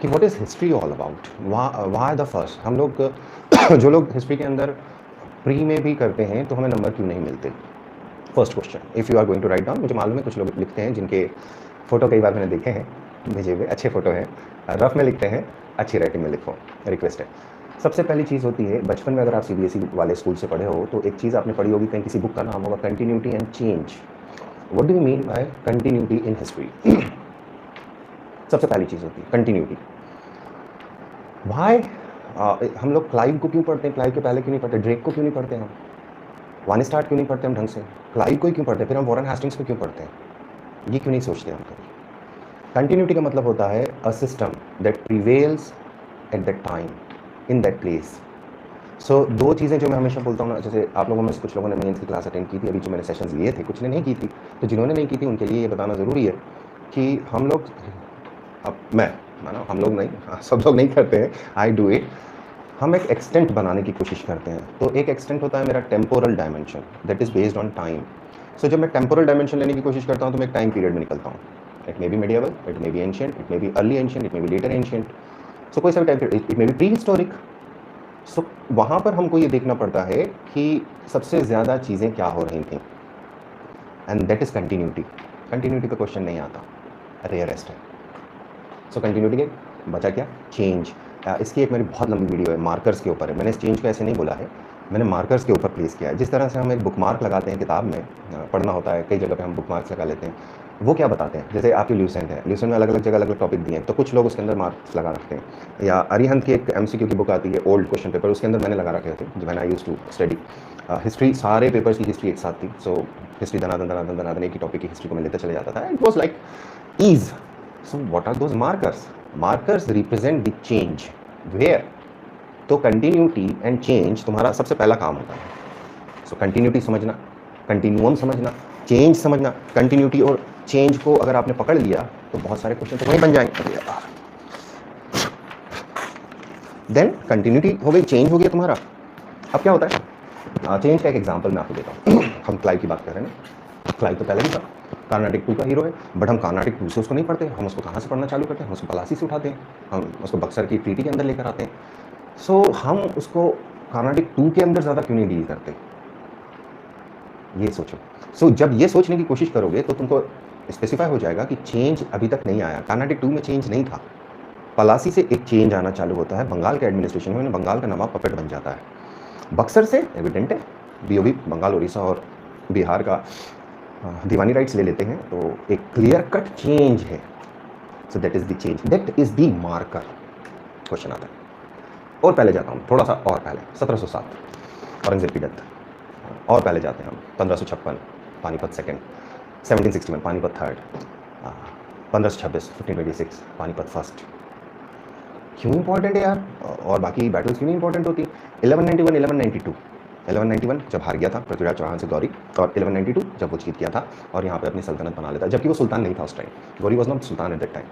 कि what is history all about, why the first. हम लोग जो लोग हिस्ट्री के अंदर प्री में भी करते हैं तो हमें नंबर क्यों नहीं मिलते? First question, if you are going to write down, मुझे मालूम है कुछ लोग लिखते हैं जिनके फ़ोटो कई बार मैंने देखे हैं भेजे हुए, अच्छे फ़ोटो हैं, रफ में लिखते हैं, अच्छी राइटिंग में लिखो, रिक्वेस्ट है। सबसे पहली चीज़ होती है, बचपन में अगर आप सीबीएसई वाले स्कूल से पढ़े हो तो एक चीज़ आपने पढ़ी होगी, कहीं किसी बुक का नाम होगा continuity and change. What do you mean by continuity in history? सबसे पहली चीज़ होती है कंटिन्यूटी। वाई हम लोग क्लाइव को क्यों पढ़ते हैं? क्लाइव के पहले क्यों नहीं पढ़ते? ड्रेक को क्यों नहीं पढ़ते? हम वन स्टार्ट क्यों नहीं पढ़ते हम ढंग से? क्लाइव को ही क्यों पढ़ते हैं? फिर हम वॉरेन हेस्टिंग्स को क्यों पढ़ते हैं? ये क्यों नहीं सोचते हम कभी? कंटिन्यूटी का मतलब होता है a system that prevails at that time in that place. So दो चीज़ें जो मैं हमेशा बोलता हूँ ना, जैसे आप लोगों में से कुछ लोगों ने मेंस की क्लास अटेंड की थी, अभी जो मैंने सेशंस लिए थे, कुछ ने नहीं की थी, तो जिन्होंने नहीं की थी उनके लिए ये बताना ज़रूरी है कि हम लोग, अब मैं मानो हम लोग नहीं, सब लोग नहीं करते हैं, आई डू इट, हम एक एक्सटेंट बनाने की कोशिश करते हैं। तो एक एक्सटेंट होता है मेरा temporal dimension that is based on time. So जब मैं टेम्पोरल डायमेंशन लेने की कोशिश करता हूँ तो मैं एक टाइम पीरियड में निकलता हूँ। It may be medieval, it may be ancient, it may be early ancient, it may be later ancient, so कोई सा भी time period, it may be prehistoric. So वहाँ पर हमको ये देखना पड़ता है कि सबसे ज़्यादा चीज़ें क्या हो रही थी, and that is continuity. Continuity का क्वेश्चन नहीं आता, रेयरेस्ट है। सो कंटिन्यूटी के बचा क्या? चेंज। इसकी एक मेरी बहुत लंबी वीडियो है, मार्कर्स के ऊपर है। मैंने इस चेंज को ऐसे नहीं बोला है, मैंने मार्कर्स के ऊपर प्लेस किया है। जिस तरह से हम एक बुक मार्क लगाते हैं किताब में, पढ़ना होता है, कई जगह पे हम बुक मार्क्स लगा लेते हैं। वो क्या बताते हैं? जैसे आपकी ल्यूसेंट है, ल्यूसेंट में अलग अलग जगह अलग अलग टॉपिक दिए हैं, तो कुछ लोग उसके अंदर मार्क्स लगा रखते हैं। या अरिहंत की एक एमसीक्यू की बुक आती है, ओल्ड क्वेश्चन पेपर, उसके अंदर मैंने लगा रखे थे जब I used to study history. सारे पेपर्स की हिस्ट्री एक साथ थी, सो हिस्ट्री धनाधन धनाधन धनाधन एक ही टॉपिक की हिस्ट्री को मैं लेते चले जाता था। It was like ease. So what are those markers? Markers represent the change where. तो कंटिन्यूटी एंड चेंज तुम्हारा सबसे पहला काम होता है। सो कंटिन्यूटी समझना, कंटिन्यूम समझना, चेंज समझना। कंटिन्यूटी और चेंज को अगर आपने पकड़ लिया तो बहुत सारे क्वेश्चन तो वहीं बन जाएंगे। देन कंटिन्यूटी हो गई, चेंज हो गया तुम्हारा। अब क्या होता है? चेंज का एक एग्जांपल मैं आपको देता हूँ। हम क्लाइव की बात कर रहे हैं ना, क्लाइव तो पहले भी था, कार्नाटिक 2 का हीरो है, बट हम कार्नाटिक 2 से उसको नहीं पढ़ते, हम उसको कहाँ से पढ़ना चालू करते हैं? हम उसको पलासी से उठाते हैं, हम उसको बक्सर की ट्रीटी के अंदर लेकर आते हैं। सो हम उसको कार्नाटिक 2 के अंदर ज़्यादा क्यों नहीं डील करते? ये सोचो। सो जब ये सोचने की कोशिश करोगे तो तुमको स्पेसिफाई हो जाएगा कि चेंज अभी तक नहीं आया। कार्नाटिक 2 में चेंज नहीं था, पलासी से एक चेंज आना चालू होता है। बंगाल के एडमिनिस्ट्रेशन में बंगाल का नवाब पपेट बन जाता है। बक्सर से एविडेंट है, बीओबी बंगाल, उड़ीसा और बिहार का दीवानी राइट्स ले लेते हैं, तो एक क्लियर कट चेंज है। So that is the change, that is the marker. Question आता है, और पहले जाता हूँ, थोड़ा सा और पहले, 1707 औरंगजेब की डेथ, और पहले जाते हैं हम, 1556 Panipat second, 1761 Panipat third, 1526 1526 Panipat first. क्यों इंपॉर्टेंट है यार? और बाकी बैटल्स क्यों नहीं इंपॉर्टेंट होती? 1191 1192 1191 जब हार गया था पृथ्वीराज चौहान से गौरी, और 1192 जब वो जीत गया था और यहाँ पे अपनी सल्तनत बना लेता, जबकि वो सुल्तान नहीं था उस time. Gauri was not Sultan eight that time,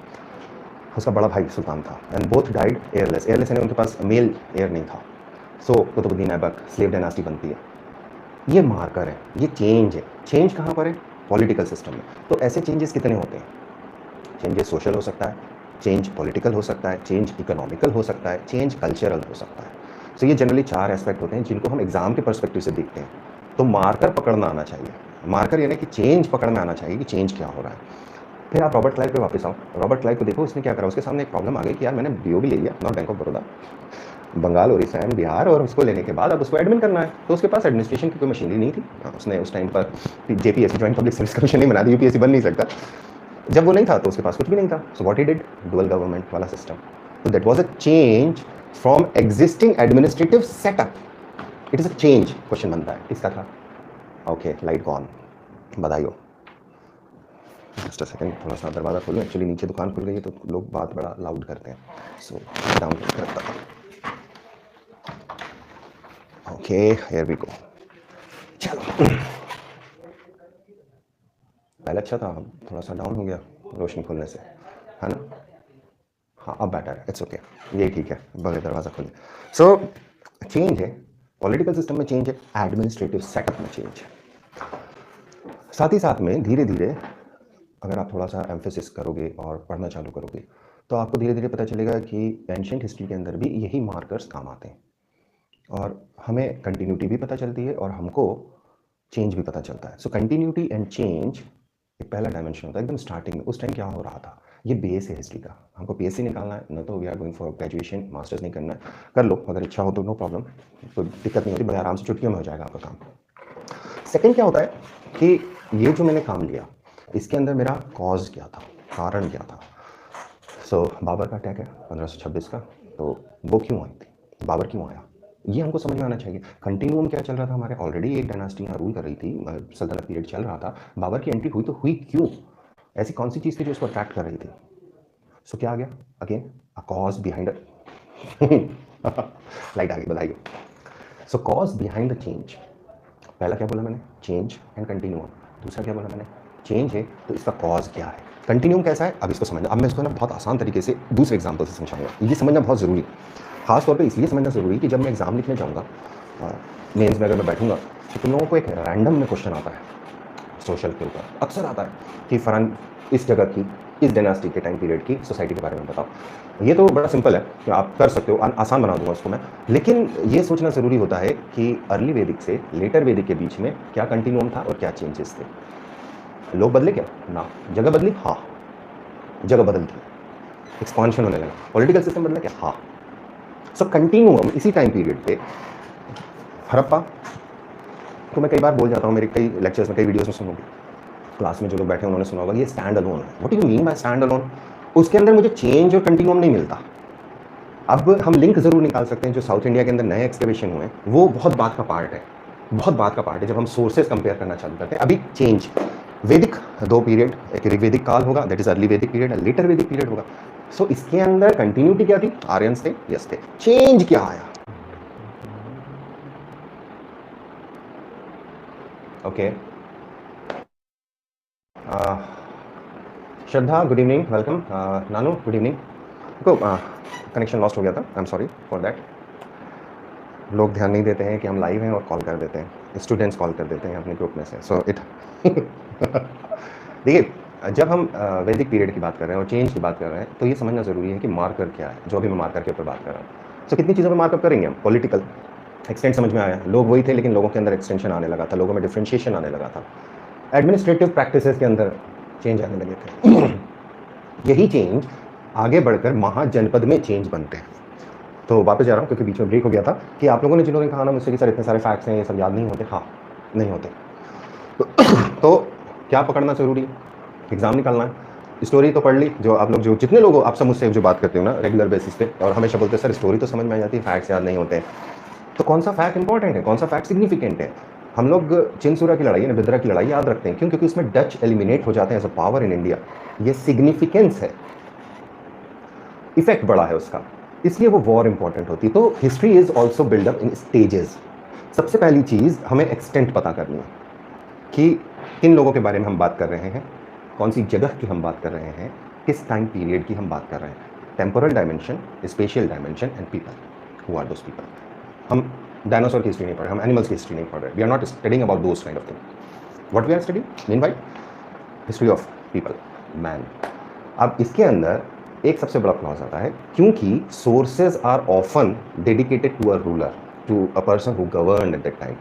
उसका बड़ा भाई सुल्तान था। And both died airless. Airless यानी उनके पास मेल एयर नहीं था। सो कुतुबुद्दीन ऐबक, स्लेव डायनास्टी बनती है। ये मार्कर है, ये चेंज है। चेंज कहाँ पर है? पॉलिटिकल सिस्टम में। तो ऐसे चेंजेस कितने होते हैं? चेंजेस सोशल हो सकता है, चेंज पॉलिटिकल हो सकता है, चेंज इकोनॉमिकल हो सकता है, चेंज कल्चरल हो सकता है। सो ये जनरली 4 एस्पेक्ट होते हैं जिनको हम एग्जाम के पर्सपेक्टिव से देखते हैं। तो मार्कर पकड़ना आना चाहिए, मार्कर यानी कि चेंज पकड़ में आना चाहिए कि चेंज क्या हो रहा है। फिर आप रॉबर्ट क्लाइव पे वापस आओ। रॉबर्ट क्लाइव को देखो, उसने क्या करा। उसके सामने एक प्रॉब्लम आ गई कि यार मैंने बीओबी ले लिया, not bank of Baroda, Bengal, Orissa and Bihar, और उसको लेने के बाद अब उसको एडमिन करना है। तो उसके पास एडमिनिस्ट्रेशन की कोई मशीनरी नहीं थी। उसने उस टाइम पर JPSC, joint public service commission नहीं बना दी, यूपीएससी बन नहीं सकता। जब वो नहीं था तो उसके पास कुछ भी नहीं था। So what he did? Dual government वाला सिस्टम। तो that was a change from existing administrative setup. It is a change. Question बनता है किसका था? ओके, लाइट गॉन, बधाई हो। जस्ट अ सेकंड, थोड़ा सा दरवाज़ा खोलूँ, एक्चुअली नीचे दुकान खुल गई है तो लोग बात बड़ा लाउड करते हैं। सो डाउन करता हूँ। Okay, here we go. चलो, पहले अच्छा था, अब थोड़ा सा डाउन हो गया रोशनी खुलने से, है ना? हाँ, अब बेटर है, इट्स ओके, ये ठीक है, बगैर दरवाज़ा खोले। सो चेंज है, पॉलिटिकल सिस्टम में चेंज है, एडमिनिस्ट्रेटिव सेटअप में चेंज है। साथ ही साथ में धीरे धीरे अगर आप थोड़ा सा एम्फेसिस करोगे और पढ़ना चालू करोगे तो आपको धीरे धीरे पता चलेगा कि एंशिएंट हिस्ट्री के अंदर भी यही मार्कर्स काम आते हैं और हमें कंटिन्यूटी भी पता चलती है और हमको चेंज भी पता चलता है। सो कंटिन्यूटी एंड चेंज एक पहला डायमेंशन होता है एकदम स्टार्टिंग में। उस टाइम क्या हो रहा था, ये बेस है हिस्ट्री का। हमको पीएससी निकालना है, न तो we are going for graduation, masters नहीं करना है, कर लो अगर इच्छा हो तो, नो प्रॉब्लम, कोई दिक्कत नहीं होती, बड़े आराम से चुटकियों में हो जाएगा आपका काम। सेकंड क्या होता है कि ये जो मैंने काम लिया इसके अंदर मेरा कॉज क्या था, कारण क्या था। सो बाबर का अटैक है 1526 का, तो वो क्यों आई थी, बाबर क्यों आया, ये हमको समझ में आना चाहिए। कंटिन्यूम क्या चल रहा था, हमारे ऑलरेडी एक डायनास्टी यहाँ रूल कर रही थी, सल्तनत पीरियड चल रहा था, बाबर की एंट्री हुई तो हुई क्यों, ऐसी कौन सी चीज़ थी जो उसको अट्रैक्ट कर रही थी। सो क्या आ गया, again a cause behind light आ गई, बधाई। So cause behind the change, पहला क्या बोला मैंने, चेंज एंड कंटिन्यूम। दूसरा क्या बोला मैंने, चेंज है तो इसका कॉज क्या है, कंटिन्यूम कैसा है, अब इसको समझना। अब मैं इसको ना बहुत आसान तरीके से दूसरे एग्जाम्पल से समझाऊंगा, ये समझना बहुत ज़रूरी है। खास तौर पे इसलिए समझना ज़रूरी कि जब मैं एग्जाम लिखने जाऊँगा, मेंस में अगर मैं बैठूंगा तो तुम लोगों को एक रैंडम में क्वेश्चन आता है सोशल के ऊपर, अक्सर आता है कि फरन इस जगह की, इस डायनास्टी के टाइम पीरियड की सोसाइटी के बारे में बताओ। ये तो बड़ा सिंपल है कि आप कर सकते हो, आसान बना दूंगा उसको मैं, लेकिन ये सोचना ज़रूरी होता है कि अर्ली वैदिक से लेटर वैदिक के बीच में क्या कंटिन्यूम था और क्या चेंजेस थे। लोग बदले क्या, ना जगह बदली, हाँ जगह बदल गई, एक्सपांशन होने लगा, पॉलिटिकल सिस्टम बदला क्या, हाँ। सो कंटिन्यूम इसी टाइम पीरियड पे हड़प्पा, तो मैं कई बार बोल जाता हूँ, मेरे कई लेक्चर्स में, कई वीडियोस में सुनोगे, क्लास में जो लोग बैठे हैं उन्होंने सुना होगा, ये स्टैंड अलोन है। What do you mean by stand alone, उसके अंदर मुझे चेंज और कंटिन्यूम नहीं मिलता। अब हम लिंक जरूर निकाल सकते हैं, जो साउथ इंडिया के अंदर नए एक्सकवेशन हुए हैं वो बहुत बात का पार्ट है, बहुत बात का पार्ट है। जब हम सोर्सेज कंपेयर करना चालू करते हैं, अभी चेंज वैदिक दो पीरियड, एक ऋग्वेदिक काल होगा दैट इज अर्ली वैदिक पीरियड, लेटर वैदिक पीरियड होगा। सो इसके अंदर कंटिन्यूटी क्या थी, आर्यंस थे, यस थे, चेंज क्या आया, ओके। श्रद्धा गुड इवनिंग, वेलकम। नानू गुड इवनिंग। देखो कनेक्शन लॉस्ट हो गया था, I am sorry for that. लोग ध्यान नहीं देते हैं कि हम लाइव हैं और कॉल कर देते हैं, स्टूडेंट्स कॉल कर देते हैं अपने ग्रुप में से, सो इट देखिए, जब हम वैदिक पीरियड की बात कर रहे हैं और चेंज की बात कर रहे हैं तो ये समझना ज़रूरी है कि मार्कर क्या है, जो अभी मैं मार्कर के ऊपर बात कर रहा हूँ। सो कितनी चीज़ों पर मार्कअप करेंगे हम, पॉलिटिकल एक्सटेंट समझ में आया, लोग वही थे लेकिन लोगों के अंदर एक्सटेंशन आने लगा था, लोगों में डिफ्रेंशिएशन आने लगा था, एडमिनिस्ट्रेटिव प्रैक्टिसेस के अंदर चेंज आने लगे थे। यही चेंज आगे बढ़कर महाजनपद में चेंज बनते हैं। तो वापस जा रहा हूँ क्योंकि बीच में ब्रेक हो गया था, कि आप लोगों ने जिन्होंने कहा ना मुझसे कि सर इतने सारे फैक्ट्स हैं ये सब याद नहीं होते, हाँ नहीं होते। तो क्या पकड़ना ज़रूरी है, एग्जाम निकालना है। स्टोरी तो पढ़ ली, जो आप लोग, जो जितने लोग आप सब मुझसे जो बात करते हो ना रेगुलर बेसिस पे, और हमेशा बोलते हैं सर स्टोरी तो समझ में आ जाती है, फैक्ट्स याद नहीं होते। तो कौन सा फैक्ट इंपॉर्टेंट है, कौन सा फैक्ट सिग्निफिकेंट है। हम लोग चिनसूरा की लड़ाई, बिदरा की लड़ाई याद रखते हैं, क्यों, क्योंकि उसमें डच एलिमिनेट हो जाते हैं as a power in India, ये सिग्निफिकेंस है, इफेक्ट बड़ा है उसका, इसलिए वो वॉर इंपॉर्टेंट होती है। तो history is also buildup in stages. सबसे पहली चीज़ हमें एक्सटेंट पता करनी है कि किन लोगों के बारे में हम बात कर रहे हैं, कौन सी जगह की हम बात कर रहे हैं, किस टाइम पीरियड की हम बात कर रहे हैं। Temporal dimension, spatial dimension and people, who are those people. हम डायनासोर की हिस्ट्री नहीं पढ़ रहे, हम एनिमल्स की हिस्ट्री नहीं पढ़ रहे, we are not studying about those kind of thing. What we are studying mean by history of people, man. अब इसके अंदर एक सबसे बड़ा क्लॉज आता है, क्योंकि sources are often dedicated to a ruler, to a person who governed at that time.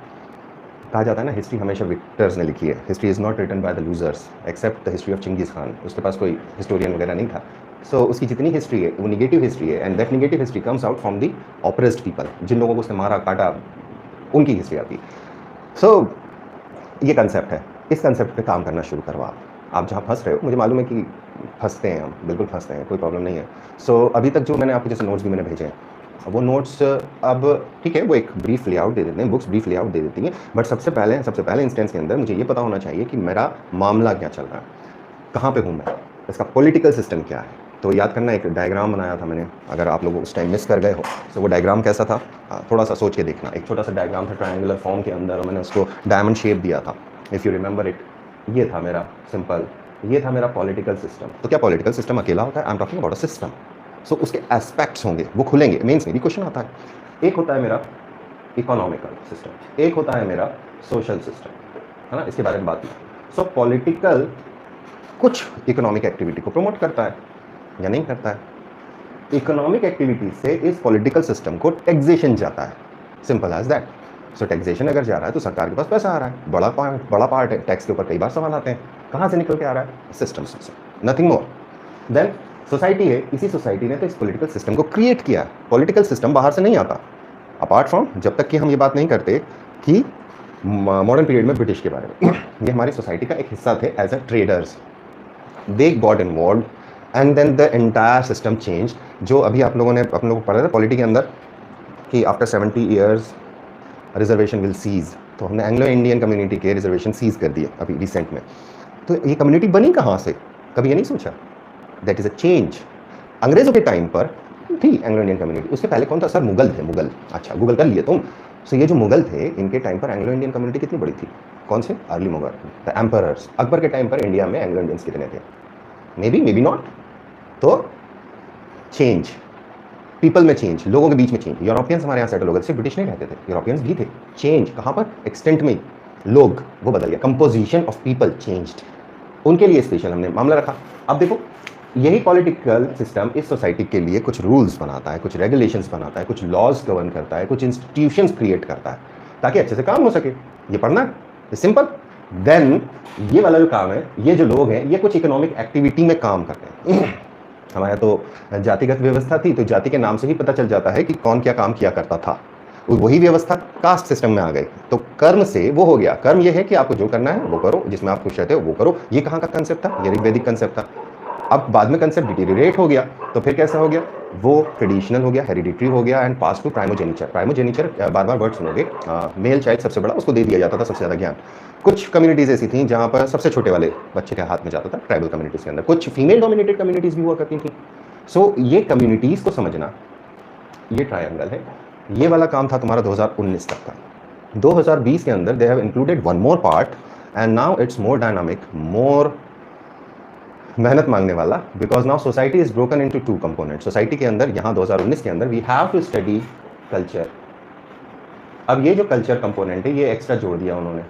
कहा जाता है ना हिस्ट्री हमेशा विक्टर्स ने लिखी है, history is not written by the losers except the history of Chingis Khan. उसके पास कोई हिस्टोरियन वगैरह नहीं था, सो उसकी जितनी हिस्ट्री है वो निगेटिव हिस्ट्री है, and that negative history comes out from the oppressed people, जिन लोगों को उसने मारा काटा, उनकी हिस्ट्री आती है। सो ये कंसेप्ट है, इस कंसेप्ट पे काम करना शुरू करो आप जहाँ फंस रहे हो, मुझे मालूम है कि फंसते हैं हम, बिल्कुल फंसते हैं, कोई प्रॉब्लम नहीं है। सो अभी तक जो मैंने आपको जैसे नोट्स भी मैंने भेजे हैं, वो नोट्स अब ठीक है, वो एक ब्रीफ लेआउट दे देते हैं, बुक्स ब्रीफ लेआउट दे देती हैं, बट सबसे पहले इंस्टेंस के अंदर मुझे ये पता होना चाहिए कि मेरा मामला क्या चल रहा है, कहाँ पे हूँ मैं, इसका पॉलिटिकल सिस्टम क्या है। तो याद करना, एक डायग्राम बनाया था मैंने, अगर आप लोग उस टाइम मिस कर गए हो तो वो डायग्राम कैसा था, थोड़ा सा सोच के देखना। एक छोटा सा डायग्राम था ट्रायंगुलर फॉर्म के अंदर, और मैंने उसको डायमंड शेप दिया था, इफ़ यू रिमेंबर इट। ये था मेरा सिंपल, ये था मेरा पॉलिटिकल सिस्टम। तो क्या पॉलिटिकल सिस्टम अकेला होता है, I am talking about a system. So उसके एस्पेक्ट्स होंगे, वो खुलेंगे, मेंस में भी क्वेश्चन आता है। एक होता है मेरा इकोनॉमिकल सिस्टम, एक होता है मेरा सोशल सिस्टम, है ना, इसके बारे में बात की। सो पॉलिटिकल कुछ इकोनॉमिक एक्टिविटी को प्रमोट करता है या नहीं करता है, इकोनॉमिक एक्टिविटी से इस पॉलिटिकल सिस्टम को टैक्सेशन जाता है, simple as that. So taxation अगर जा रहा है तो सरकार के पास पैसा आ रहा है, बड़ा पार्ट है। टैक्स के ऊपर कई बार सवाल आते हैं, कहाँ से निकल के आ रहा है? सिस्टम से, नथिंग मोर देन सोसाइटी है। इसी सोसाइटी ने तो इस पॉलिटिकल सिस्टम को क्रिएट किया। पॉलिटिकल सिस्टम बाहर से नहीं आता, अपार्ट फ्रॉम जब तक कि हम ये बात नहीं करते कि मॉडर्न पीरियड में ब्रिटिश के बारे में ये हमारी सोसाइटी का एक हिस्सा थे as a traders, they got involve and then the entire system change. जो अभी आप लोगों ने पढ़ा था पॉलिटी के अंदर कि after 70 years reservation will cease, तो हमने एंग्लो इंडियन कम्युनिटी के रिजर्वेशन सीज कर दिए अभी रिसेंट में। तो ये कम्युनिटी बनी कहाँ से, कभी ये नहीं सोचा? That is a change. अंग्रेज़ों के टाइम पर थी एंग्लो इंडियन कम्युनिटी, उसके पहले कौन था सर? मुगल थे, मुगल। अच्छा, गूगल कर लिए तुम। सो ये जो मुगल थे, इनके टाइम पर एंग्लो इंडियन कम्युनिटी कितनी बड़ी थी? कौन से? Early Mughal, the emperors. Akbar के टाइम पर इंडिया में एंग्लो इंडियंस कितने थे? May be not. तो चेंज, पीपल में चेंज, लोगों के बीच में चेंज। यूरोपियंस हमारे यहाँ सेटल हो गए, सिर्फ ब्रिटिश नहीं रहते थे, यूरोपियंस भी थे। चेंज कहाँ पर? एक्सटेंट में, लोग वो बदल गया, कंपोजिशन ऑफ पीपल चेंज्ड, उनके लिए स्पेशल हमने मामला रखा। अब देखो, यही पॉलिटिकल सिस्टम इस सोसाइटी के लिए कुछ रूल्स बनाता है, कुछ रेगुलेशंस बनाता है, कुछ लॉज गवर्न करता है, कुछ इंस्टीट्यूशंस क्रिएट करता है ताकि अच्छे से काम हो सके। ये पढ़ना है, सिंपल। देन ये वाला जो काम है, ये जो लोग हैं, ये कुछ इकोनॉमिक एक्टिविटी में काम करते हैं। हमारे तो जातिगत व्यवस्था थी, तो जाति के नाम से ही पता चल जाता है कि कौन क्या काम किया करता था। वही व्यवस्था कास्ट सिस्टम में आ गई, तो कर्म से वो हो गया। कर्म ये है कि आपको जो करना है वो करो, जिसमें आप खुश रहते हो वो करो। ये कहाँ का कंसेप्ट था? ये ऋग्वैदिक कंसेप्ट था। अब बाद में कंसेप्ट डिटेरियोरेट हो गया, तो फिर कैसा हो गया? वो ट्रेडिशनल हो गया, हेरिडिटरी हो गया, and pass to primogeniture. Primogeniture बार बार वर्ड सुनोगे, मेल चाइल्ड सबसे बड़ा, उसको दे दिया जाता था सबसे ज़्यादा ज्ञान। कुछ कम्युनिटीज़ ऐसी थी जहाँ पर सबसे छोटे वाले बच्चे के हाथ में जाता था, ट्राइबल कम्युनिटीज़ के अंदर। कुछ फीमेल डोमिनेटेड कम्युनिटीज़ भी हुआ करती थी। सो ये कम्युनिटीज़ को समझना, ये ट्रायंगल है। ये वाला काम था तुम्हारा 2019 तक का। 2020 के अंदर they have included one more part, and now it's more dynamic, more मेहनत मांगने वाला, because now society is broken into two component. Society के अंदर यहाँ 2019 के अंदर we have to study culture. अब ये जो कल्चर कंपोनेंट है, ये एक्स्ट्रा जोड़ दिया उन्होंने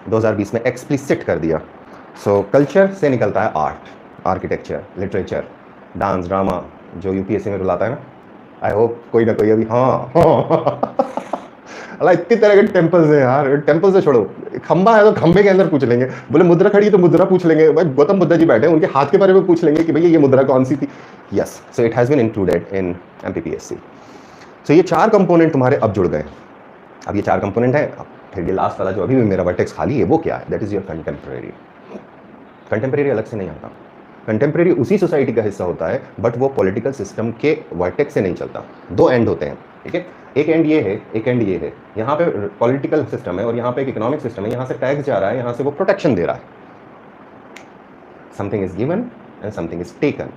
2020 में, एक्सप्लिसिट कर दिया। सो कल्चर से निकलता है art, architecture, literature, dance, drama, जो यूपीएससी में रुलाता है ना। आई होप कोई ना कोई अभी अल्लाह इतनी तरह के टेम्पल्स हैं यार। टेम्पल से छोड़ो, खंबा है तो खंबे के अंदर पूछ लेंगे, बोले मुद्रा खड़ी है तो मुद्रा पूछ लेंगे। भाई गौतम बुद्ध जी बैठे हैं, उनके हाथ के बारे में पूछ लेंगे कि भैया ये मुद्रा कौन सी थी। Yes, so it has been included in MPPSC. So ये 4 कंपोनेंट तुम्हारे अब जुड़ गए। अब ये 4 कंपोनेंट है। अब फिर ये लास्ट वाला जो अभी भी मेरा वर्टेक्स खाली है, वो क्या है? That is your contemporary. Contemporary अलग से नहीं आता। कंटेम्प्रेरी उसी सोसाइटी का हिस्सा होता है, बट वो पॉलिटिकल सिस्टम के वर्टेक्स से नहीं चलता। 2 एंड होते हैं, ठीक है? एक एंड ये है, एक एंड ये है। यहाँ पे पॉलिटिकल सिस्टम है और यहाँ पे एक इकोनॉमिक सिस्टम है। यहाँ से टैक्स जा रहा है, यहाँ से वो प्रोटेक्शन दे रहा है। Something is given and something is taken.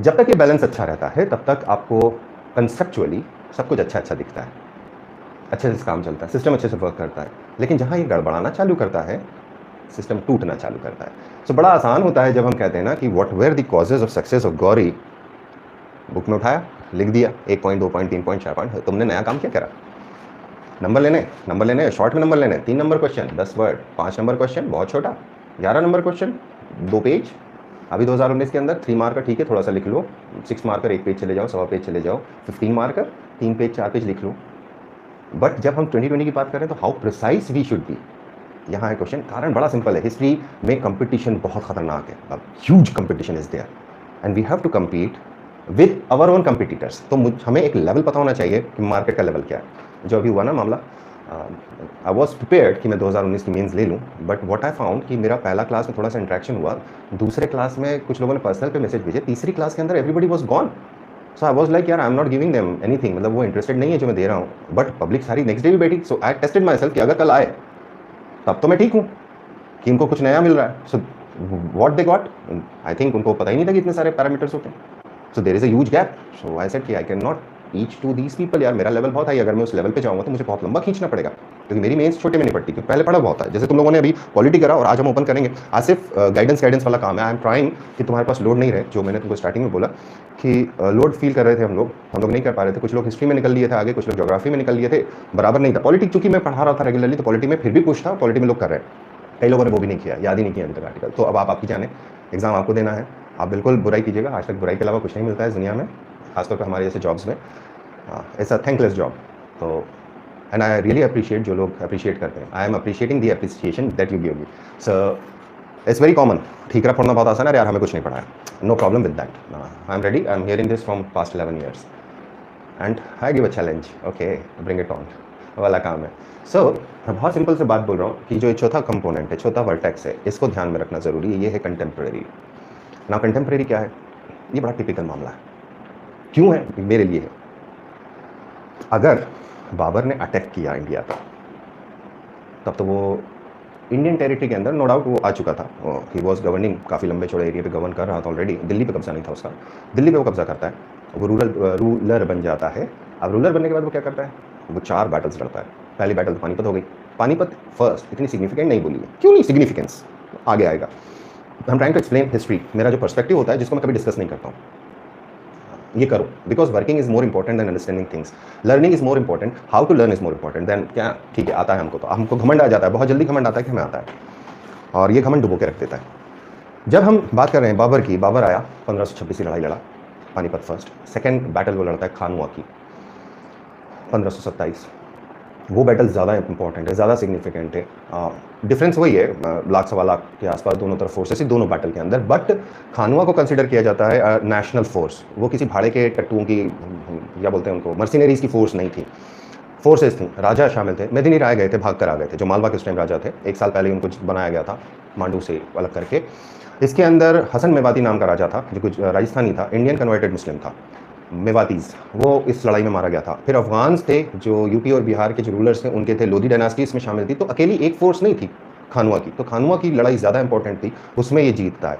जब तक ये बैलेंस अच्छा रहता है, तब तक आपको कंसेप्चुअली सब कुछ अच्छा अच्छा दिखता है, अच्छे से काम चलता है, सिस्टम अच्छे से वर्क करता है। लेकिन जहाँ ये गड़बड़ाना चालू करता है, सिस्टम टूटना चालू करता है। सो बड़ा आसान होता है जब हम कहते हैं ना कि what were the causes of success of Gauri. Book में उठाया, लिख दिया, 1 पॉइंट, 2 पॉइंट, 3 पॉइंट, 4 पॉइंट। तुमने नया काम क्या करा? नंबर लेने, शॉर्ट में नंबर लेने। 3 number question, 10 word. 5 number question बहुत छोटा। 11 नंबर क्वेश्चन 2 पेज। अभी 2019 के अंदर 3 मार्कर, ठीक है, थोड़ा सा लिख लो। 6 मार्कर 1 पेज चले जाओ, 1.25 पेज चले जाओ। 15 मार्कर 3 पेज 4 पेज लिख लो। बट जब हम 2020 की बात करें तो how precise we should be, यहाँ है क्वेश्चन। कारण बड़ा सिंपल है, हिस्ट्री में कंपटीशन बहुत खतरनाक है। अब huge competition is there and we have to compete with our own competitors. तो हमें एक लेवल पता होना चाहिए कि मार्केट का लेवल क्या है। जो अभी हुआ ना मामला, आई वॉज प्रिपेयर्ड कि मैं 2019 की मेंस ले लूँ, बट व्हाट आई फाउंड कि मेरा पहला क्लास में थोड़ा सा इंट्रैक्शन हुआ, दूसरे क्लास में कुछ लोगों ने पर्सनल पे मैसेज भेजे, तीसरी क्लास के अंदर everybody was gone. So I was like यार, I am not giving them anything, मतलब वो इंटरेस्टेड नहीं है जो मैं दे रहा हूँ। बट पब्लिक सारी नेक्स्ट डे भी बैठी। सो आई टेस्टेड माई सेल्फ कि अगर कल आए तब तो मैं ठीक हूँ कि इनको कुछ नया मिल रहा है। So what they got, I think उनको पता ही नहीं था कि इतने सारे पैरामीटर्स होते हैं। So there is a huge gap. So I said कि I can not teach to these people. यार मेरा लेवल बहुत हाई, अगर मैं उस लेवल पे जाऊँगा तो मुझे बहुत लंबा खींचना पड़ेगा, क्योंकि मेरी मेंस छोटे में नहीं पड़ती, क्योंकि पहले पढ़ा बहुत है। जैसे तुम लोगों ने अभी पॉलिटी करा और आज हम ओपन करेंगे। आज सिर्फ गाइडेंस वाला काम है। आई एम ट्राइंग कि तुम्हारे पास लोड नहीं रहे, जो मैंने तुमको स्टार्टिंग में बोला कि लोड फील कर रहे थे हम लोग नहीं कर पा रहे थे। कुछ लोग हिस्ट्री में निकल लिए थे आगे, कुछ लोग ज्योग्राफी में निकल लिए थे, बराबर नहीं था। पॉलिटिक्स चूंकि मैं पढ़ा रहा था रेगुलरली, तो पॉलिटी में फिर भी कुछ था, पॉलिटी में लोग कर रहे हैं। कई लोगों ने वो भी नहीं किया, याद ही नहीं किया अभी तक आर्टिकल। तो अब आपकी जाने, एग्जाम आपको देना है, आप बिल्कुल बुराई कीजिएगा, आज तक बुराई के अलावा कुछ नहीं मिलता है इस दुनिया में, खासतौर पर हमारे जैसे जॉब्स में। It's a thankless job. तो एंड आई रियली अप्रिशिएट जो लोग अप्रिशिएट करते हैं। I am appreciating the appreciation that you give me. So it's very common. ठीकरा फोड़ना बहुत आसान है यार, हमें कुछ नहीं पड़ा है। No problem with that. I am ready, I am hearing this from past 11 years and I give a challenge, okay bring it on वाला काम है। सो मैं बहुत सिंपल से बात बोल रहा हूँ कि जो चौथा कंपोनेंट है, चौथा वर्टेक्स है, इसको ध्यान में रखना ज़रूरी है। ये है कंटेम्प्रेरी। ना कंटेम्प्रेरी क्या है? ये बड़ा टिपिकल मामला है। क्यों है? मेरे लिए है। अगर बाबर ने अटैक किया इंडिया पर, तब तो वो इंडियन टेरिटरी के अंदर नो डाउट वो आ चुका था। ही वॉज गवर्निंग, काफ़ी लंबे चौड़े एरिया पे गवर्न कर रहा था ऑलरेडी। दिल्ली पे कब्जा नहीं था उसका। दिल्ली पे वो कब्जा करता है, वो रूलर बन जाता है। अब रूलर बनने के बाद वो क्या करता है? वो 4 बैटल्स लड़ता है। पहली बैटल तो पानीपत हो गई। पानीपत फर्स्ट इतनी सिग्निफिकेंट नहीं बोली है, क्यों नहीं सिग्निफिकेंस, आगे आएगा। I am trying to explain history. मेरा जो पर्सपेक्टिव होता है, जिसको मैं कभी डिस्कस नहीं करता हूँ, ये करो, because working is more important than understanding things. Learning is more important, how to learn is more important than क्या। ठीक है, आता है हमको, तो हमको घमंड आ जाता है, बहुत जल्दी घमंड आता है कि हमें आता है, और ये घमंड डुबो के रख देता है। जब हम बात कर रहे हैं बाबर की, बाबर आया 1526 की लड़ाई लड़ा, पानीपत फर्स्ट। सेकेंड बैटल वो लड़ता है खानुआ की 1527। वो बैटल ज़्यादा इंपॉर्टेंट है, ज़्यादा सिग्निफिकेंट है। डिफरेंस वही है, लाख सवा लाख के आसपास दोनों तरफ फोर्सेस ही दोनों बैटल के अंदर। बट खानुआ को कंसिडर किया जाता है नेशनल फोर्स। वो किसी भाड़े के टट्टुओं की, क्या बोलते हैं उनको, मर्सिनरीज की फोर्स नहीं थी, फोर्सेस थी। राजा शामिल थे, मेदिनी राय गए थे, भाग कर आ गए थे, जो मालवा के उस टाइम राजा थे। 1 साल पहले उनको बनाया गया था मांडू से अलग करके। इसके अंदर हसन मेवाती नाम का राजा था, जो कुछ राजस्थानी था, इंडियन कन्वर्टेड मुस्लिम था, मेवातीज़। वो इस लड़ाई में मारा गया था। फिर अफगान्स थे, जो यूपी और बिहार के जो रूलर्स थे उनके थे, लोधी डायनास्टी इसमें शामिल थी। तो अकेली एक फोर्स नहीं थी खानुआ की, तो खानुआ की लड़ाई ज़्यादा इंपॉर्टेंट थी, उसमें ये जीतता है।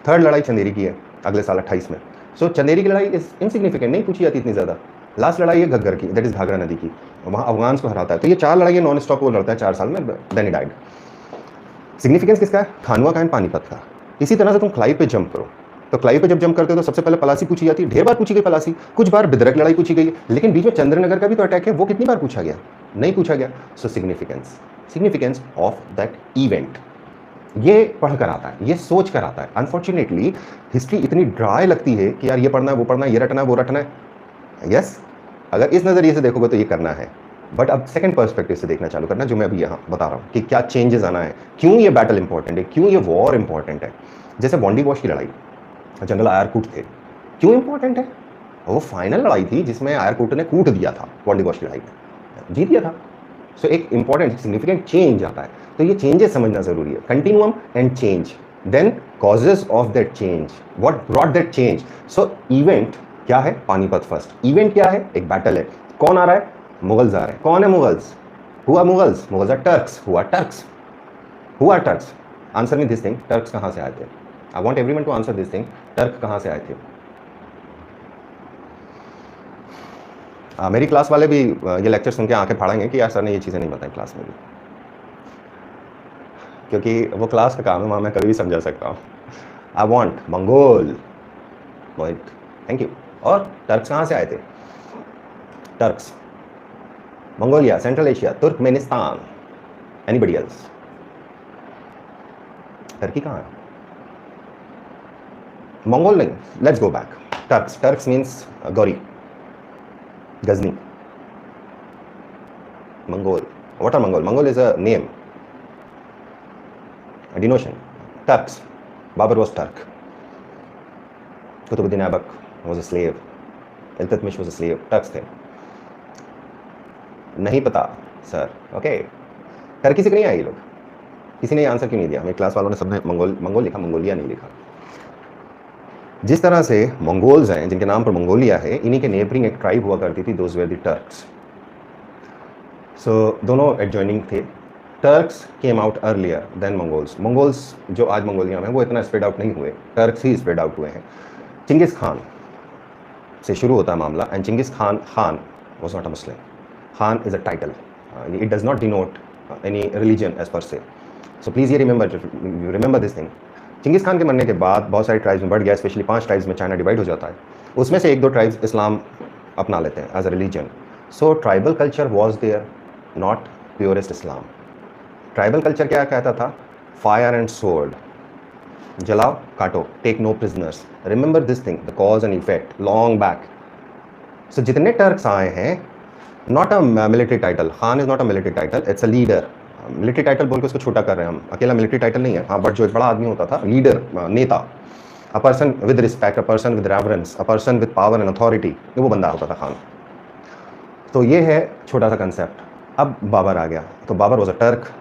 थर्ड लड़ाई चंदेरी की है अगले साल 28 में। सो चंदेरी की लड़ाई इज इनसिग्निफिकेंट, नहीं पूछी जाती इतनी ज़्यादा। लास्ट लड़ाई है घग्गर की, दैट इज घाघरा नदी की, वहाँ अफगान्स को हराता है। तो ये 4 लड़ाई नॉन स्टॉप वो लड़ता है 4 साल में, देन ही डाइड। सिग्निफिकेंस किसका है? खानुआ का एंड पानीपत का। इसी तरह से तुम क्लाइव पे जंप करो, तो क्लाइव पे जब जंप करते हो तो सबसे पहले पलासी पूछी जाती है, ढेर बार पूछी गई पलासी, कुछ बार बिदरक लड़ाई पूछी गई, लेकिन बीच में चंद्रनगर का भी तो अटैक है, वो कितनी बार पूछा गया? नहीं पूछा गया। सो सिग्निफिकेंस ऑफ दैट इवेंट, ये पढ़ कर आता है, ये सोच कर आता है। अनफॉर्चुनेटली हिस्ट्री इतनी ड्राई लगती है कि यार ये पढ़ना है, वो पढ़ना है, ये रटना है, वो रटना है। यस, अगर इस नज़रिए से देखोगे तो ये करना है, बट अब सेकंड पर्सपेक्टिव से देखना चालू करना, जो मैं अभी यहाँ बता रहा हूँ कि क्या चेंजेस आना है, क्यों ये बैटल इंपॉर्टेंट है, क्यों ये वॉर इंपॉर्टेंट है। जैसे बॉन्डी वॉश की लड़ाई, जनरल आयरकूट थे, क्यों इंपॉर्टेंट है? वो फाइनल लड़ाई थी जिसमें आयरकूट ने कूट दिया था, बॉन्डी वॉश की लड़ाई में जीत गया था। सो एक इंपॉर्टेंट सिग्निफिकेंट चेंज आता है, तो ये चेंजेस समझना जरूरी है। Continuum and change, then causes of that change, what brought that change. So event क्या है? पानीपत फर्स्ट। इवेंट क्या है? एक बैटल है। कौन आ रहा है? मुगल्स आ रहे हैं। कौन है Mughals? Who are Mughals? Mughals are Turks. Who are Turks? Who are Turks? Answer me this thing, Turks कहाँ से आए थे? I want everyone to answer this thing, Turk कहाँ से आए थे? मेरी क्लास वाले भी ये लेक्चर सुन के आंखें फाड़ेंगे कि यार सर ने ये चीज़ें नहीं बताई क्लास में भी, क्योंकि वो क्लास का काम है, वहाँ मैं कभी भी समझा सकता हूँ। I want Mongol, Mohit, thank you. और टर्क्स कहाँ से आए थे? Turks, Mongolia, Central Asia, Turkmenistan, anybody else? Turkey कहाँ है? मंगोल नहीं, let's go back. Turks, Turks means Ghori, Ghazni. Mongol, what are Mongol? Mongol is a name, a denotion. Turks, Babur was Turk. Qutbuddin Aibak was a slave. Iltutmish was a slave. Turks थे। नहीं पता sir, okay. Turkey से नहीं आए ये लोग, किसी ने आंसर क्यों नहीं दिया? मेरी क्लास वालों ने सबने मंगोल लिखा, मंगोलिया नहीं लिखा। जिस तरह से मंगोल्स हैं, जिनके नाम पर मंगोलिया है, इन्हीं के नेबरिंग एक ट्राइब हुआ करती थी, those were the Turks. So दोनों एडजॉइनिंग थे। Turks came out earlier than Mongols. Mongols जो आज मंगोलिया में वो इतना स्प्रेड आउट नहीं हुए, टर्क्स ही स्प्रेड आउट हुए हैं। चिंगिस खान से शुरू होता है मामला, and Chingis Khan was not a Muslim. Khan is a title, it does not denote any religion as per se. So please ये remember this thing. Chingis Khan के मरने के बाद बहुत सारी ट्राइब्स में बढ़ गया, स्पेशली 5 ट्राइब्स में चाइना डिवाइड हो जाता है, उसमें से 1-2 ट्राइब्स इस्लाम अपना लेते हैं as a religion. So tribal culture was there, not purest Islam. Tribal culture क्या कहता था? फायर एंड सोर्ड, जलाओ काटो, take no prisoners, remember this thing, the cause and effect long back. So जितने टर्क्स आए हैं, not a military title, Khan is not a military title, it's a leader. Military title बोल के उसको छोटा कर रहे हैं हम, अकेला मिलिट्री टाइटल नहीं है, हाँ, बट जो एक बड़ा आदमी होता था, लीडर, नेता, a person with respect, a person with reverence, a person with power and authority, वो बंदा होता था खान। तो ये है छोटा सा कंसेप्ट। अब बाबर आ गया, तो Babur was a Turk,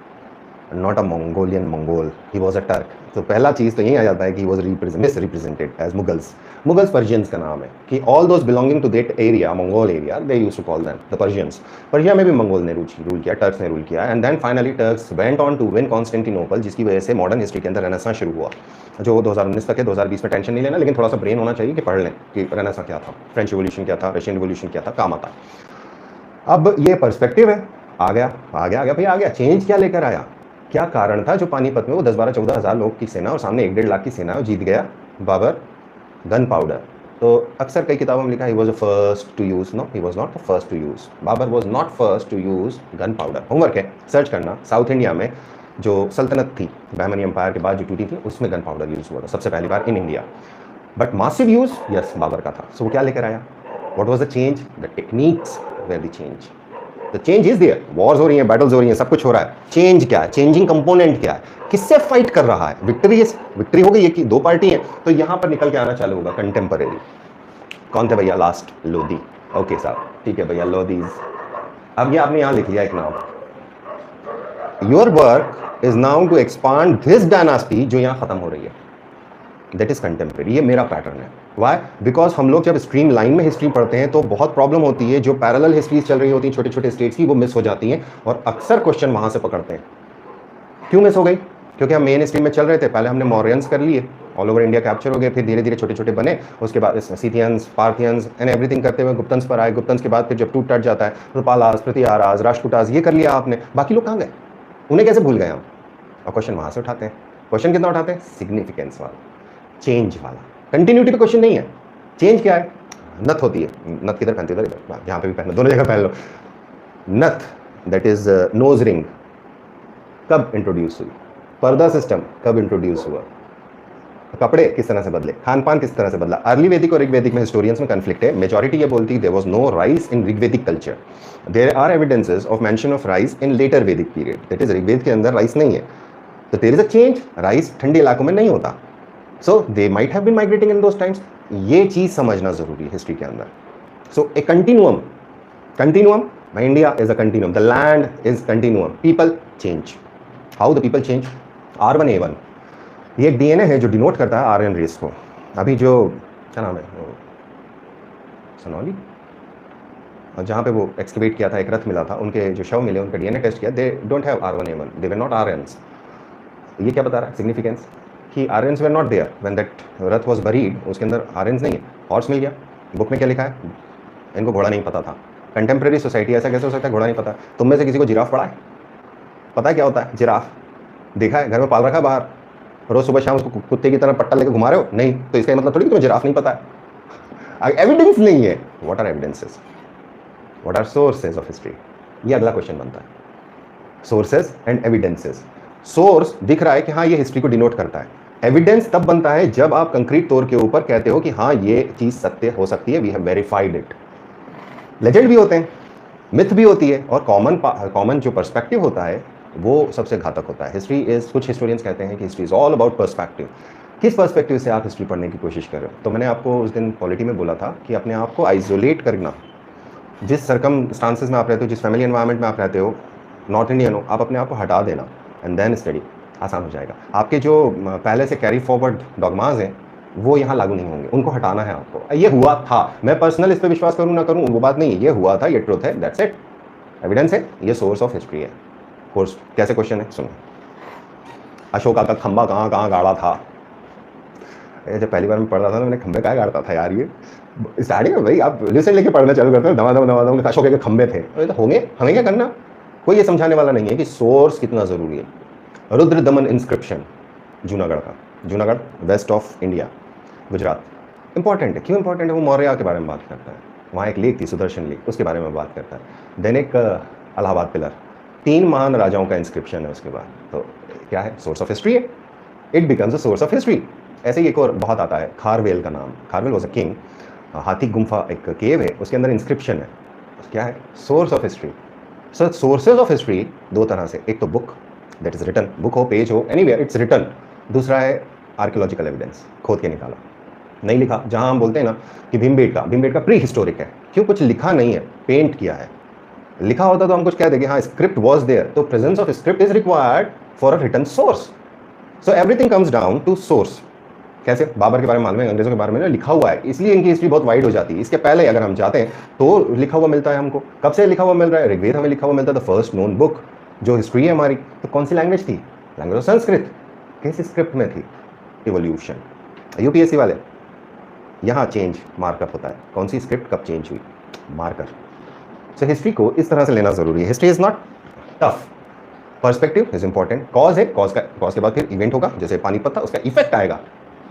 not a Mongolian Mongol, he was a Turk. तो पहला चीज़ तो यही आ जाता है कि was misrepresented as Mughals. Mughals Persians का नाम है कि all those belonging to that area, Mongol area, they used to call them the Persians. Persia में भी मंगोल ने रूल किया, टर्क्स ने रूल किया, and then finally Turks went on to win Constantinople, जिसकी वजह से मॉडर्न हिस्ट्री के अंदर रेनेसां शुरू हुआ, जो 2019 तक है। 2020 में टेंशन नहीं लेना, लेकिन थोड़ा सा ब्रेन होना चाहिए कि पढ़ लें कि रेनेसां क्या था, फ्रेंच रिवोल्यूशन क्या था, रशियन रिवोल्यूशन क्या था, काम आता है। अब ये पर्सपेक्टिव है, आ गया भाई, आ गया। चेंज क्या लेकर आया, क्या कारण था जो पानीपत में वो 10-12-14 हज़ार लोग की सेना और सामने 1-1.5 लाख की सेना जीत गया बाबर? Gun powder. तो अक्सर कई किताबों में लिखा he was the first to use, no, he was not the first to use, Babur was not first to use gunpowder. Homework है, सर्च करना, साउथ इंडिया में जो सल्तनत थी, बहमनी एम्पायर के बाद जो टूटी थी, उसमें गन पाउडर यूज़ हुआ था सबसे पहली बार in India. But massive use, yes, Babur का था। सो वो क्या लेकर आया, what was the change, the techniques were the change. The change is there, wars हो रही हैं, बैटल्स हो रही हैं, सब कुछ हो रहा है, चेंज क्या है, चेंजिंग कंपोनेंट क्या है, किससे फाइट कर रहा है, विक्ट्री हो गई, ये दो पार्टी है, तो यहां पर निकल के आना चालू होगा कंटेम्परेरी। कौन थे भैया लास्ट? लोधी। ओके साहब, ठीक है भैया, लोधीज। अब ये आपने यहां लिख लिया एक नाम, your work is now to expand this dynasty जो यहां खत्म हो रही है, दैट इज कंटेम्परेरी। ये मेरा पैटर्न है। वाई? बिकॉज हम लोग जब स्ट्रीम लाइन में हिस्ट्री पढ़ते हैं तो बहुत प्रॉब्लम होती है, जो पैरेलल हिस्ट्रीज चल रही होती हैं छोटे छोटे स्टेट्स की, वो मिस हो जाती हैं, और अक्सर क्वेश्चन वहां से पकड़ते हैं। क्यों मिस हो गई? क्योंकि हम मेन स्ट्रीम में चल रहे थे, पहले हमने मौर्यंस कर लिए, ऑल ओवर इंडिया कैप्चर हो गए, फिर धीरे धीरे छोटे छोटे बने, उसके बाद सीथियंस, पार्थियंस एंड एवरीथिंग करते हुए गुप्तंस पर आए, गुप्तंस के बाद फिर जब टूट टट जाता है तो पालास, पृथ्वीराज, राष्ट्रकूटास, ये कर लिया आपने, बाकी लोग कहाँ गए? उन्हें कैसे भूल गए हम? और क्वेश्चन वहां से उठाते हैं। क्वेश्चन कितना उठाते हैं? सिग्निफिकेंस वाला, चेंज वाला। कंटिन्यूटी पे क्वेश्चन नहीं है। चेंज क्या है? नथ होती है, नथ किधर पहनते हो? इधर, यहाँ पे भी पहनो, दोनों जगह पहन लो। नथ, दैट इज नोज रिंग, कब इंट्रोड्यूस हुई? पर्दा सिस्टम कब इंट्रोड्यूस हुआ? कपड़े किस तरह से बदले? खान पान किस तरह से बदला? अर्ली वैदिक और ऋग्वेदिक में हिस्टोरियंस में कन्फ्लिक्ट है। मेजॉरिटी ये बोलती है there was no rice in Rigvedic culture, there are evidences of mention of rice in later Vedic period, that is Rigveda के अंदर राइस नहीं है। तो there is a change, rice ठंडे इलाकों में नहीं होता, so they might have been migrating in those times. ये चीज समझना जरूरी है हिस्ट्री के अंदर। So a continuum, India is a continuum, the land is continuum, people change. How the people change? R1 A1, ये एक DNA है जो डिनोट करता है आर्यन रेस को। अभी जो क्या नाम है, सनौली, जहाँ पे वो एक्सकेवेट किया था, एक रथ मिला था, उनके जो शव मिले, उनका DNA टेस्ट किया, they don't have R1 A1, they were not Aryans. ये क्या बता रहा है? सिग्निफिकेंस कि Aryans were not there when that रथ वाज बरीड, उसके अंदर आर्यंस नहीं है। हॉर्स मिल गया, बुक में क्या लिखा है? इनको घोड़ा नहीं पता था। कंटेम्प्रेरी सोसाइटी, ऐसा कैसे हो सकता है घोड़ा नहीं पता? तुम में से किसी को जिराफ पढ़ा है? पता है क्या होता है जिराफ? देखा है, घर में पाल रखा है बाहर, रोज सुबह शाम उसको कुत्ते की तरह पट्टा लेके घुमा रहे हो? नहीं, तो इसका मतलब थोड़ी कि तुम्हें जिराफ नहीं पता है। एविडेंस नहीं है। What are evidences? What are sources of history? ये अगला क्वेश्चन बनता है, सोर्सेज एंड एविडेंसेस। सोर्स दिख रहा है कि हाँ ये हिस्ट्री को डिनोट करता है, एविडेंस तब बनता है जब आप कंक्रीट तौर के ऊपर कहते हो कि हाँ ये चीज सत्य हो सकती है, we have verified it. Legend भी होते हैं, मिथ भी होती है, और कॉमन जो पर्सपेक्टिव होता है वो सबसे घातक होता है। हिस्ट्री इज, कुछ हिस्टोरियंस कहते हैं कि history is all about perspective. किस पर्सपेक्टिव से आप हिस्ट्री पढ़ने की कोशिश कर रहे हो? तो मैंने आपको उस दिन पॉलिटी में बोला था कि अपने आप को आइसोलेट करना, जिस सर्कमस्टांसेस में आप रहते हो, जिस फैमिली एनवायरनमेंट में आप रहते हो, नॉर्थ इंडियन हो, आप अपने आप को हटा देना एंड देन स्टडी, आसान हो जाएगा। आपके जो पहले से कैरी फॉरवर्ड डॉगमाज हैं वो यहाँ लागू नहीं होंगे, उनको हटाना है आपको। ये हुआ था, मैं पर्सनल इस पर विश्वास करूँ ना करूँ वो बात नहीं है, ये हुआ था, ये ट्रुथ है, दैट्स इट, एविडेंस है, ये सोर्स ऑफ हिस्ट्री है। कोर्स कैसे क्वेश्चन है सुनो, अशोका का खंबा कहाँ कहाँ गाड़ा था? जब पहली बार मैं पढ़ रहा था ना, मैंने खंबे कहाँ गाड़ता था यार, ये स्टार्टिंग में भाई आप लिसन लेके पढ़ना चालू करते हैं, दमा अशोक के खंबे थे, तो होंगे, हमें क्या करना? कोई ये समझाने वाला नहीं है कि सोर्स कितना जरूरी है। रुद्र दमन इंस्क्रिप्शन जूनागढ़ का, Junagadh west of India, Gujarat, important है। क्यों इंपॉर्टेंट है? वो मौर्य के बारे में बात करता है, वहाँ एक लेक थी सुदर्शन लेक, उसके बारे में बात करता है। देन एक इलाहाबाद पिलर, 3 महान राजाओं का इंस्क्रिप्शन है उसके बाद। तो क्या है? सोर्स ऑफ हिस्ट्री है। It becomes a source of history. ऐसे ही एक और बहुत आता है, खारवेल का नाम। Kharavela was a king. हाथी गुम्फा एक केव है, उसके अंदर इंस्क्रिप्शन है, क्या है? Source of history. So sources of history दो तरह से, एक तो book that is written, book हो, पेज हो, एनीवेयर इट्स रिटन। दूसरा है आर्कियोलॉजिकल एविडेंस, खोद के निकाला, नहीं लिखा। जहां हम बोलते हैं ना कि भीमबेटका प्री हिस्टोरिक है, क्यों? कुछ लिखा नहीं है, पेंट किया है। लिखा होता तो हम कुछ कह देंगे हाँ स्क्रिप्ट वॉज देयर, तो presence of script is required for a written source. So everything comes down to source. कैसे? बाबर के बारे में मालूम है, अंग्रेजों के बारे में लिखा हुआ है, इसलिए इनकी हिस्ट्री बहुत वाइड हो जाती है। इसके पहले अगर हम चाहते हैं तो लिखा हुआ मिलता है हमको। कब से लिखा हुआ मिल रहा है? ऋग्वेद हमें लिखा हुआ मिलता है, द फर्स्ट नोन बुक जो हिस्ट्री है हमारी। तो कौन सी लैंग्वेज थी? Language of Sanskrit. किस स्क्रिप्ट में थी? इवोल्यूशन। यूपीएससी वाले यहाँ चेंज मार्कअप होता है, कौन सी स्क्रिप्ट कब चेंज हुई, मार्कर। सो हिस्ट्री को इस तरह से लेना जरूरी है। History is not tough, perspective is important. Cause है, कॉज के बाद फिर इवेंट होगा, जैसे पानीपत था, उसका इफेक्ट आएगा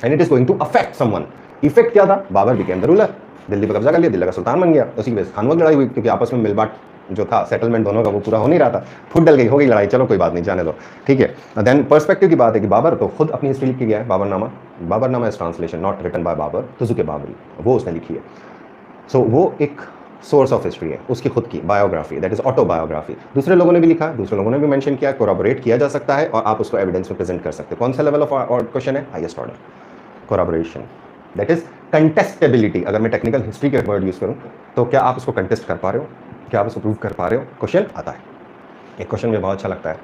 and it is going to affect someone. Effect क्या था? Babur became the ruler, Delhi पर कब्जा कर लिया, दिल्ली का सुल्तान बन गया। उसी की वजह से खानवा की लड़ाई हुई, क्योंकि आपस में मिलबांट जो था, सेटलमेंट दोनों का, वो पूरा हो नहीं रहा था, फुट डल गई, हो गई लड़ाई, चलो कोई बात नहीं, जाने दो, ठीक है। देन पर्सपेक्टिव की बात है कि बाबर तो खुद अपनी हिस्ट्री लिख के गया है, Baburnama is translation not written by Babur, Tuzuk-e Baburi, वो उसने लिखी है। सो वो एक सोर्स ऑफ हिस्ट्री है, उसकी खुद की बायोग्राफी, दैट इज ऑटोबायोग्राफी। दूसरे लोगों ने भी लिखा, दूसरे लोगों ने भी मेंशन किया, कोरैबोरेट किया जा सकता है और आप उसको एविडेंस में प्रेजेंट कर सकते हैं। कौन सा लेवल ऑफ क्वेश्चन है? Highest order corroboration, that is contestability. अगर मैं टेक्निकल हिस्ट्री के वर्ड यूज करूं तो क्या आप उसको कंटेस्ट कर पा रहे हो, क्या आप उसको प्रूव कर पा रहे हो? क्वेश्चन आता है। एक क्वेश्चन मुझे बहुत अच्छा लगता है,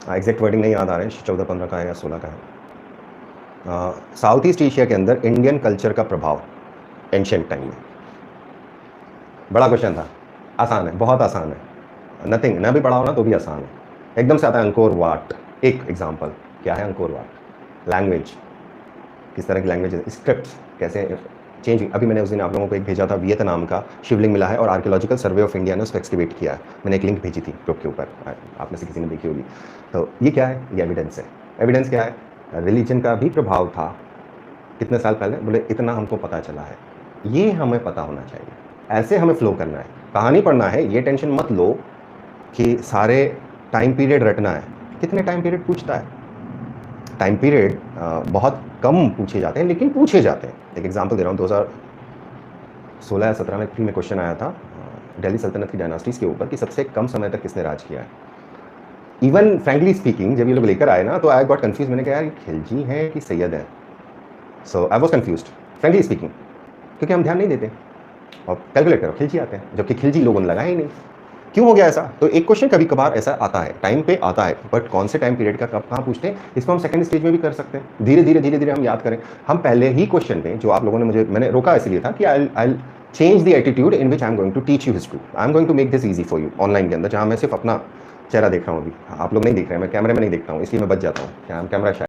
एग्जैक्ट वर्डिंग नहीं याद आ रहा है, 14-15 का है या 16 का है। साउथ ईस्ट एशिया के अंदर इंडियन कल्चर का प्रभाव एंशिएंट टाइम में। बड़ा क्वेश्चन था, आसान है, बहुत आसान है, नथिंग, ना भी पढ़ा हो ना तो भी आसान है, एकदम से आता है। अंकोर वाट एक एग्जाम्पल, क्या है अंकोर वाट? लैंग्वेज, किस तरह की लैंग्वेज है, स्क्रिप्ट कैसे चेंज हुई। अभी मैंने उस दिन आप लोगों को एक भेजा था, वियतनाम का शिवलिंग मिला है और आर्कियोलॉजिकल सर्वे ऑफ इंडिया ने उसको एक्सकैवेट किया है, मैंने एक लिंक भेजी थी ग्रुप के ऊपर, आप में से किसी ने देखी होगी। तो ये क्या है? ये एविडेंस है। एविडेंस क्या है? रिलीजन का भी प्रभाव था कितने साल पहले, बोले इतना हमको पता चला है। ये हमें पता होना चाहिए, ऐसे हमें फ्लो करना है, कहानी पढ़ना है। ये टेंशन मत लो कि सारे टाइम पीरियड रटना है, कितने टाइम पीरियड पूछता है? टाइम पीरियड बहुत कम पूछे जाते हैं, लेकिन पूछे जाते हैं। एक एग्जांपल दे रहा हूँ, 2016 या 17 में फ्री में क्वेश्चन आया था दिल्ली सल्तनत की डायनास्टीज के ऊपर कि सबसे कम समय तक किसने राज किया है। इवन फ्रैंकली स्पीकिंग, जब ये लोग लेकर आए ना तो आई गॉट कंफ्यूज, मैंने कहा यार खिलजी हैं कि सैयद हैं। So I was confused frankly speaking, क्योंकि हम ध्यान नहीं देते और कैलकुलेट करो खिलजी आते हैं, जबकि खिलजी लोगों ने लगाया ही नहीं। क्यों हो गया ऐसा? तो एक क्वेश्चन कभी कभार ऐसा आता है, टाइम पे आता है, बट कौन से टाइम पीरियड का कब कहाँ पूछते हैं, इसको हम सेकंड स्टेज में भी कर सकते हैं। धीरे धीरे हम याद करें। हम पहले ही क्वेश्चन में जो आप लोगों ने मैंने रोका इसलिए था कि I change the attitude in which I am going to teach you history. I am going to make this easy for you online के अंदर, जहाँ मैं सिर्फ अपना चेहरा देख रहा हूँ। अभी आप लोग नहीं देख रहे हैं, मैं कैमरे में नहीं देखता हूँ, इसलिए मैं बच जाता हूँ, कैमरा शायद